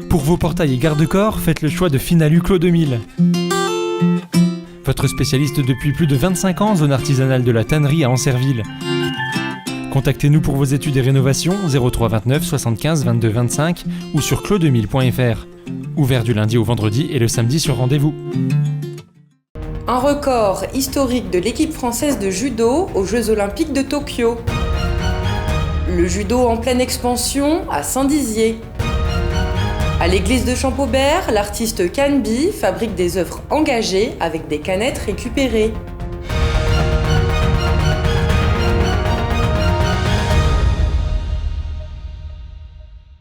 Pour vos portails et garde-corps, faites le choix de Finalu Clos 2000. Votre spécialiste depuis plus de 25 ans, zone artisanale de la tannerie à Ancerville. Contactez-nous pour vos études et rénovations 03 29 75 22 25 ou sur clos2000.fr. Ouvert du lundi au vendredi et le samedi sur rendez-vous. Un record historique de l'équipe française de judo aux Jeux Olympiques de Tokyo. Le judo en pleine expansion à Saint-Dizier. À l'église de Champaubert, l'artiste Canby fabrique des œuvres engagées avec des canettes récupérées.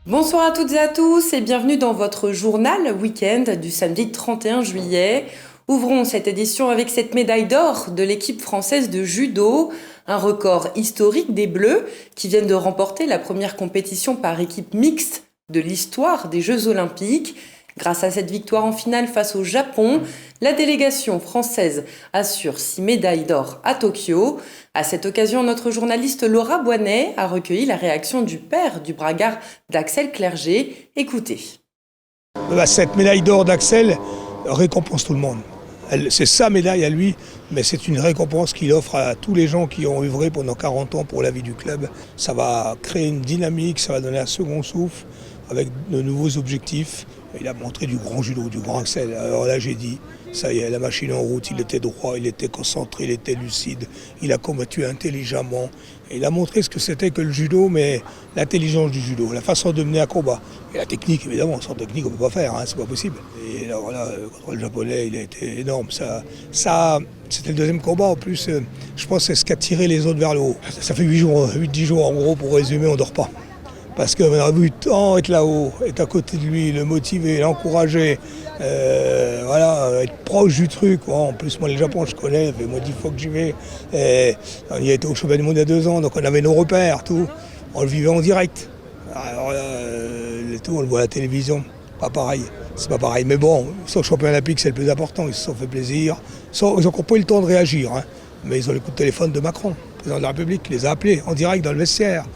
Bonsoir à toutes et à tous et bienvenue dans votre journal week-end du samedi 31 juillet. Ouvrons cette édition avec cette médaille d'or de l'équipe française de judo, un record historique des Bleus qui viennent de remporter la première compétition par équipe mixte de l'histoire des Jeux Olympiques. Grâce à cette victoire en finale face au Japon, la délégation française assure 6 médailles d'or à Tokyo. À cette occasion, notre journaliste Laura Boinet a recueilli la réaction du père du bragard d'Axel Clerget. Écoutez. Cette médaille d'or d'Axel récompense tout le monde. C'est sa médaille à lui, mais c'est une récompense qu'il offre à tous les gens qui ont œuvré pendant 40 ans pour la vie du club. Ça va créer une dynamique, ça va donner un second souffle avec de nouveaux objectifs. Il a montré du grand judo, du grand Axel. Alors là, j'ai dit, ça y est, la machine en route, il était droit, il était concentré, il était lucide, il a combattu intelligemment. Et il a montré ce que c'était que le judo, mais l'intelligence du judo, la façon de mener un combat. Et la technique, évidemment, sans technique, on ne peut pas faire, c'est pas possible. Et alors là, contre le japonais, il a été énorme. Ça, c'était le deuxième combat en plus. Je pense que c'est ce qui a tiré les autres vers le haut. Ça fait 8-10 jours en gros, pour résumer, on ne dort pas. Parce qu'on a vu tant être là-haut, être à côté de lui, le motiver, l'encourager, être proche du truc. En plus, moi, le Japon, je connais, ça fait moi 10 fois que j'y vais. Et on y a été au championnat du monde il y a 2 ans, donc on avait nos repères, tout. On le vivait en direct. Alors là, on le voit à la télévision, pas pareil. C'est pas pareil. Mais bon, sur le championnat olympique, c'est le plus important. Ils se sont fait plaisir. Ils ont encore pas eu le temps de réagir, mais ils ont le coup de téléphone de Macron, le président de la République, qui les a appelés en direct dans le vestiaire.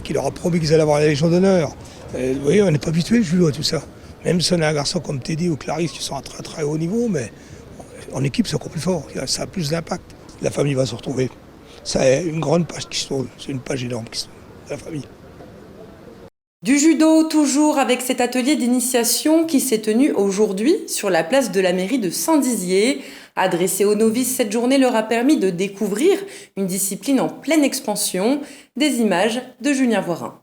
Qui leur a promis qu'ils allaient avoir la Légion d'honneur. Vous voyez, on n'est pas habitué le judo à tout ça. Même si on a un garçon comme Teddy ou Clarisse qui sont à très très haut niveau, mais en équipe c'est encore plus fort, ça a plus d'impact. La famille va se retrouver. C'est une grande page qui se tourne, c'est une page énorme qui se tourne, la famille. Du judo, toujours avec cet atelier d'initiation qui s'est tenu aujourd'hui sur la place de la mairie de Saint-Dizier. Adressé aux novices, cette journée leur a permis de découvrir une discipline en pleine expansion. Des images de Julien Voirin.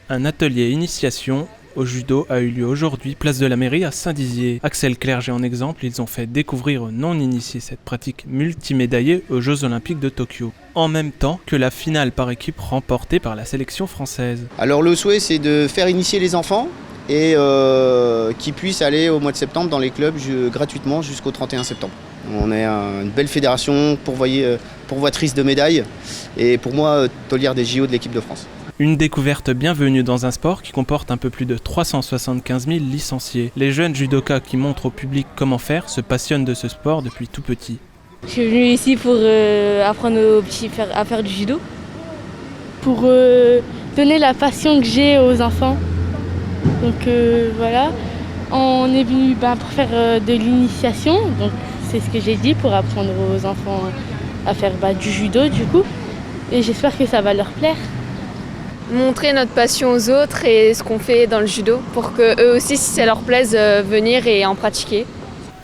Un atelier initiation au judo a eu lieu aujourd'hui, place de la mairie à Saint-Dizier. Axel Clerget en exemple, ils ont fait découvrir aux non-initiés cette pratique multimédaillée aux Jeux Olympiques de Tokyo, en même temps que la finale par équipe remportée par la sélection française. Alors le souhait c'est de faire initier les enfants et qu'ils puissent aller au mois de septembre dans les clubs gratuitement jusqu'au 31 septembre. On est une belle fédération pourvoitrice de médailles et pour moi taulière des JO de l'équipe de France. Une découverte bienvenue dans un sport qui comporte un peu plus de 375 000 licenciés. Les jeunes judokas qui montrent au public comment faire se passionnent de ce sport depuis tout petit. Je suis venue ici pour apprendre aux petits à faire du judo, pour donner la passion que j'ai aux enfants. Donc voilà, on est venu pour faire de l'initiation, donc c'est ce que j'ai dit, pour apprendre aux enfants à faire du judo du coup, et j'espère que ça va leur plaire. Montrer notre passion aux autres et ce qu'on fait dans le judo pour qu'eux aussi, si ça leur plaise, venir et en pratiquer.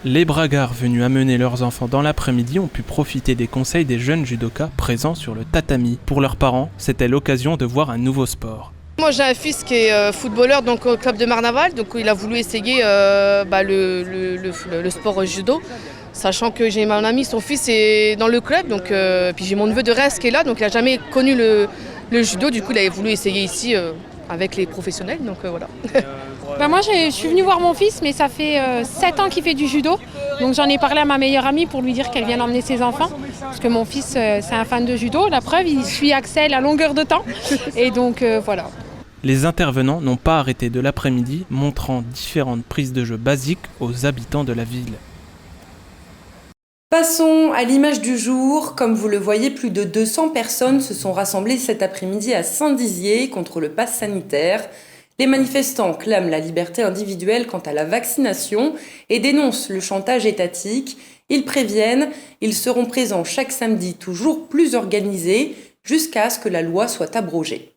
Les bragards venus amener leurs enfants dans l'après-midi ont pu profiter des conseils des jeunes judokas présents sur le tatami. Pour leurs parents, c'était l'occasion de voir un nouveau sport. Moi j'ai un fils qui est footballeur donc, au club de Marnaval, donc il a voulu essayer le sport judo. Sachant que j'ai mon ami, son fils est dans le club, donc, puis j'ai mon neveu de Reims qui est là, donc il n'a jamais connu le judo, du coup il avait voulu essayer ici avec les professionnels, donc voilà. Moi je suis venue voir mon fils, mais ça fait 7 ans qu'il fait du judo, donc j'en ai parlé à ma meilleure amie pour lui dire qu'elle vienne emmener ses enfants, parce que mon fils c'est un fan de judo, la preuve il suit Axel à longueur de temps, et donc voilà. Les intervenants n'ont pas arrêté de l'après-midi, montrant différentes prises de jeu basiques aux habitants de la ville. Passons à l'image du jour. Comme vous le voyez, plus de 200 personnes se sont rassemblées cet après-midi à Saint-Dizier contre le pass sanitaire. Les manifestants clament la liberté individuelle quant à la vaccination et dénoncent le chantage étatique. Ils préviennent, ils seront présents chaque samedi toujours plus organisés jusqu'à ce que la loi soit abrogée.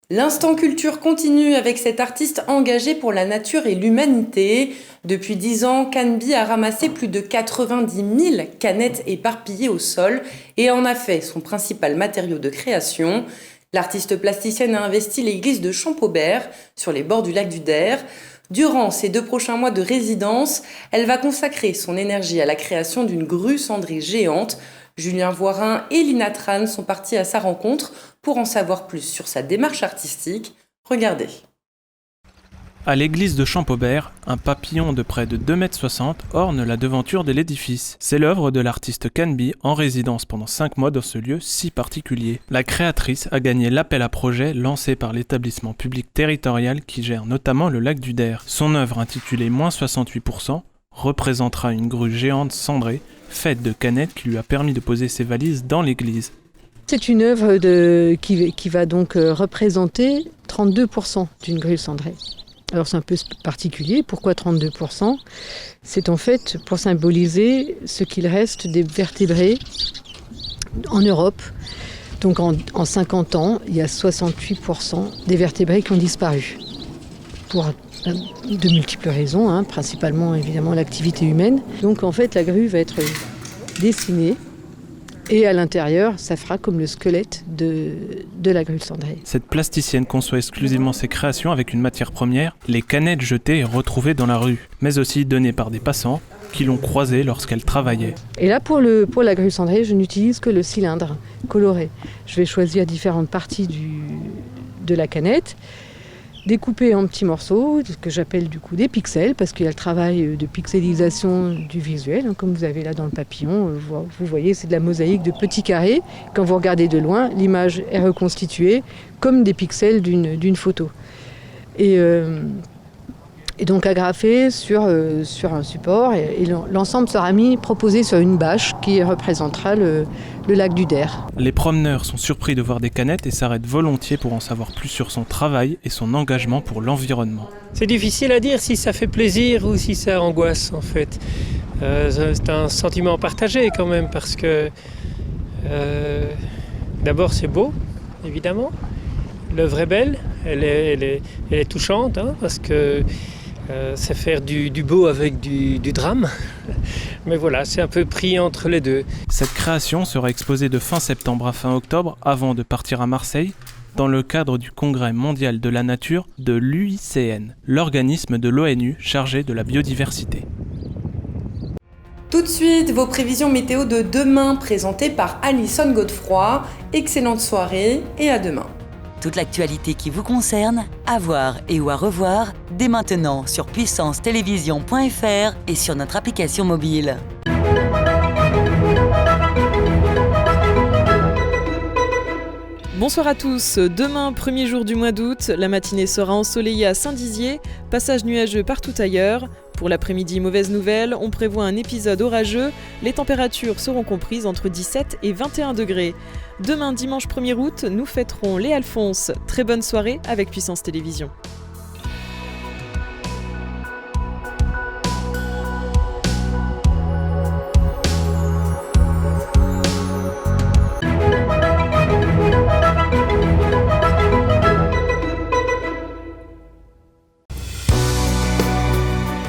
L'instant culture continue avec cet artiste engagé pour la nature et l'humanité. Depuis 10 ans, Canby a ramassé plus de 90 000 canettes éparpillées au sol et en a fait son principal matériau de création. L'artiste plasticienne a investi l'église de Champaubert, sur les bords du lac du Der. Durant ces 2 prochains mois de résidence, elle va consacrer son énergie à la création d'une grue cendrée géante. Julien Voirin et Lina Tran sont partis à sa rencontre pour en savoir plus sur sa démarche artistique. Regardez. À l'église de Champaubert, un papillon de près de 2,60 m orne la devanture de l'édifice. C'est l'œuvre de l'artiste Canby en résidence pendant 5 mois dans ce lieu si particulier. La créatrice a gagné l'appel à projet lancé par l'établissement public territorial qui gère notamment le lac du Der. Son œuvre intitulée -68% représentera une grue géante cendrée faite de canettes qui lui a permis de poser ses valises dans l'église. C'est une œuvre qui va donc représenter 32% d'une grue cendrée. Alors c'est un peu particulier, pourquoi 32%? C'est en fait pour symboliser ce qu'il reste des vertébrés en Europe. Donc en 50 ans, il y a 68% des vertébrés qui ont disparu. Pour de multiples raisons, principalement évidemment l'activité humaine. Donc en fait la grue va être dessinée et à l'intérieur ça fera comme le squelette de la grue cendrée. Cette plasticienne conçoit exclusivement ses créations avec une matière première, les canettes jetées et retrouvées dans la rue, mais aussi données par des passants qui l'ont croisée lorsqu'elle travaillait. Et là pour la grue cendrée, je n'utilise que le cylindre coloré. Je vais choisir différentes parties de la canette, découpé en petits morceaux, ce que j'appelle du coup des pixels, parce qu'il y a le travail de pixelisation du visuel, comme vous avez là dans le papillon. Vous voyez, c'est de la mosaïque de petits carrés. Quand vous regardez de loin, l'image est reconstituée comme des pixels d'une photo. Et donc agrafé sur un support, et l'ensemble sera proposé sur une bâche qui représentera le lac du Der. Les promeneurs sont surpris de voir des canettes et s'arrêtent volontiers pour en savoir plus sur son travail et son engagement pour l'environnement. C'est difficile à dire si ça fait plaisir ou si ça angoisse en fait. C'est un sentiment partagé quand même parce que d'abord c'est beau, évidemment. L'œuvre est belle, elle est touchante parce que c'est faire du beau avec du drame. Mais voilà, c'est un peu pris entre les deux. Cette création sera exposée de fin septembre à fin octobre avant de partir à Marseille dans le cadre du Congrès mondial de la nature de l'UICN, l'organisme de l'ONU chargé de la biodiversité. Tout de suite, vos prévisions météo de demain présentées par Alison Godefroy. Excellente soirée et à demain. Toute l'actualité qui vous concerne, à voir et ou à revoir dès maintenant sur puissancetélévision.fr et sur notre application mobile. Bonsoir à tous. Demain, premier jour du mois d'août, la matinée sera ensoleillée à Saint-Dizier, passage nuageux partout ailleurs. Pour l'après-midi, mauvaise nouvelle, on prévoit un épisode orageux. Les températures seront comprises entre 17 et 21 degrés. Demain, dimanche 1er août, nous fêterons les Alphonse. Très bonne soirée avec Puissance Télévision.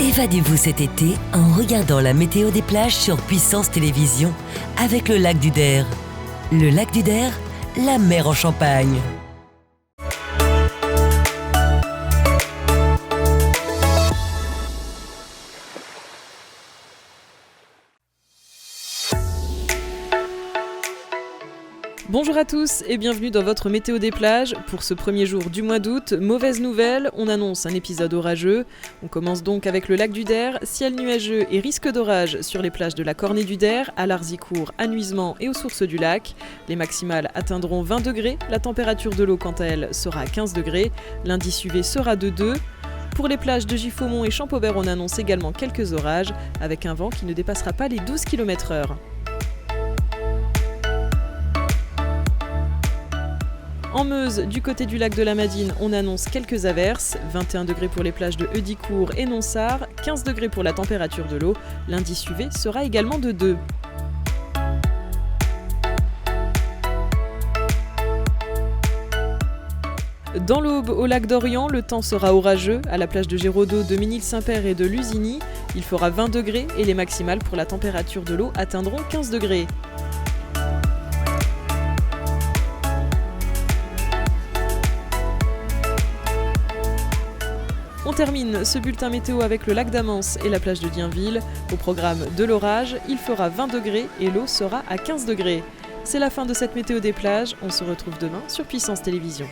Évadez-vous cet été en regardant la météo des plages sur Puissance Télévision avec le lac du Der. Le lac du Der, la mer en Champagne. Bonjour à tous et bienvenue dans votre météo des plages. Pour ce premier jour du mois d'août, mauvaise nouvelle, on annonce un épisode orageux. On commence donc avec le lac du Der, ciel nuageux et risque d'orage sur les plages de la Cornée du Der, à Larzicourt, à Nuisement et aux sources du lac. Les maximales atteindront 20 degrés, la température de l'eau quant à elle sera à 15 degrés, l'indice UV sera de 2. Pour les plages de Giffaumont et Champaubert, on annonce également quelques orages, avec un vent qui ne dépassera pas les 12 km/h. En Meuse, du côté du lac de la Madine, on annonce quelques averses. 21 degrés pour les plages de Heudicourt et Nonsard, 15 degrés pour la température de l'eau. L'indice UV sera également de 2. Dans l'Aube, au lac d'Orient, le temps sera orageux. À la plage de Géraudot, de Ménil-Saint-Père et de Lusigny, il fera 20 degrés et les maximales pour la température de l'eau atteindront 15 degrés. On termine ce bulletin météo avec le lac d'Amance et la plage de Dienville. Au programme de l'orage, il fera 20 degrés et l'eau sera à 15 degrés. C'est la fin de cette météo des plages. On se retrouve demain sur Puissance Télévisions.